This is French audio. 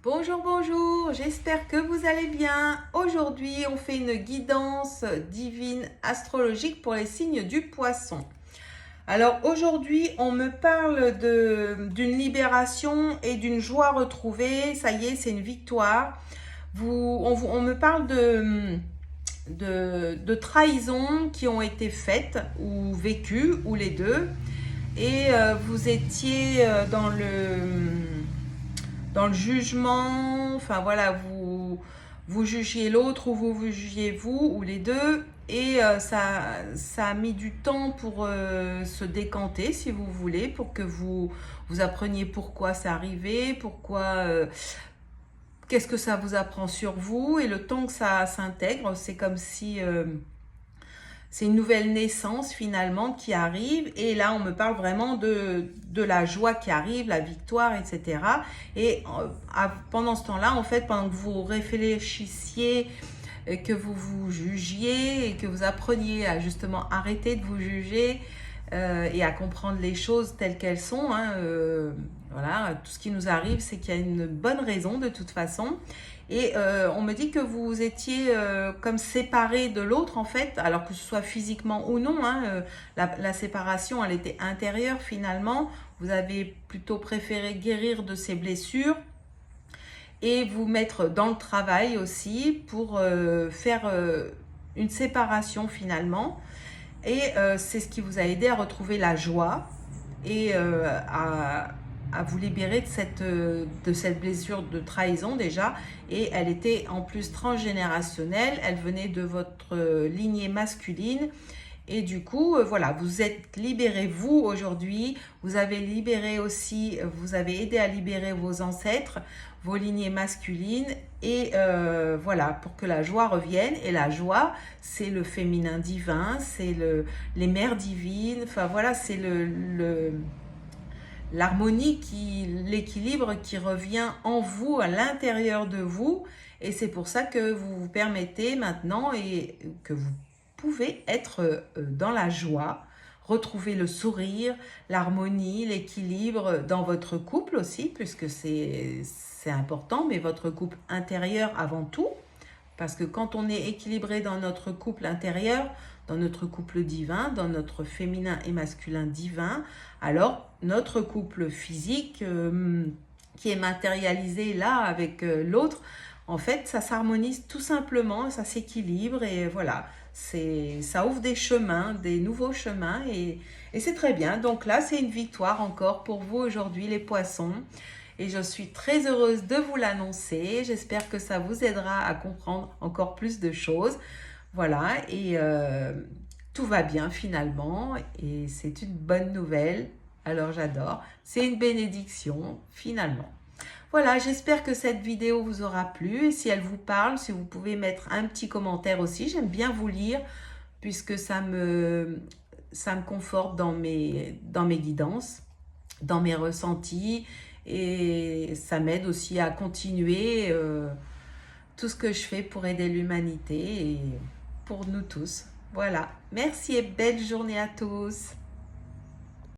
Bonjour, bonjour, j'espère que vous allez bien. Aujourd'hui, on fait une guidance divine astrologique pour les signes du poisson. Alors aujourd'hui, on me parle d'une libération et d'une joie retrouvée. Ça y est, c'est une victoire. On me parle de trahisons qui ont été faites ou vécues, ou les deux. Et vous étiez dans le jugement, enfin voilà, vous jugiez l'autre ou vous jugiez vous, ou les deux, et ça a mis du temps pour se décanter, si vous voulez, pour que vous appreniez pourquoi c'est arrivé, qu'est-ce que ça vous apprend sur vous, et le temps que ça s'intègre, c'est comme si c'est une nouvelle naissance finalement qui arrive, et là on me parle vraiment de la joie qui arrive, la victoire, etc. Et pendant ce temps-là, en fait, pendant que vous réfléchissiez, que vous vous jugiez et que vous appreniez à justement arrêter de vous juger et à comprendre les choses telles qu'elles sont, hein, voilà, tout ce qui nous arrive, c'est qu'il y a une bonne raison de toute façon. Et on me dit que vous étiez comme séparés de l'autre en fait, alors que ce soit physiquement ou non, hein, la séparation elle était intérieure finalement. Vous avez plutôt préféré guérir de ces blessures et vous mettre dans le travail aussi pour faire une séparation finalement. Et c'est ce qui vous a aidé à retrouver la joie et à vous libérer de cette blessure de trahison déjà. Et elle était en plus transgénérationnelle, elle venait de votre lignée masculine. Et du coup, voilà, vous êtes libéré vous aujourd'hui, vous avez libéré aussi, vous avez aidé à libérer vos ancêtres, vos lignées masculines, et voilà, pour que la joie revienne. Et la joie, c'est le féminin divin, c'est les mères divines, enfin voilà, c'est l'harmonie, l'équilibre qui revient en vous, à l'intérieur de vous. Et c'est pour ça que vous vous permettez maintenant et que vous pouvez être dans la joie, retrouver le sourire, l'harmonie, l'équilibre dans votre couple aussi, puisque c'est important, mais votre couple intérieur avant tout. Parce que quand on est équilibré dans notre couple intérieur, dans notre couple divin, dans notre féminin et masculin divin, alors notre couple physique qui est matérialisé là avec l'autre, en fait, ça s'harmonise tout simplement, ça s'équilibre et voilà, ça ouvre des chemins, des nouveaux chemins et c'est très bien. Donc là, c'est une victoire encore pour vous aujourd'hui, les poissons. Et je suis très heureuse de vous l'annoncer. J'espère que ça vous aidera à comprendre encore plus de choses. Voilà, et tout va bien finalement. Et c'est une bonne nouvelle. Alors j'adore. C'est une bénédiction finalement. Voilà, j'espère que cette vidéo vous aura plu. Et si elle vous parle, si vous pouvez mettre un petit commentaire aussi. J'aime bien vous lire puisque ça me conforte dans mes guidances, dans mes ressentis, et ça m'aide aussi à continuer tout ce que je fais pour aider l'humanité et pour nous tous. Voilà, merci et belle journée à tous.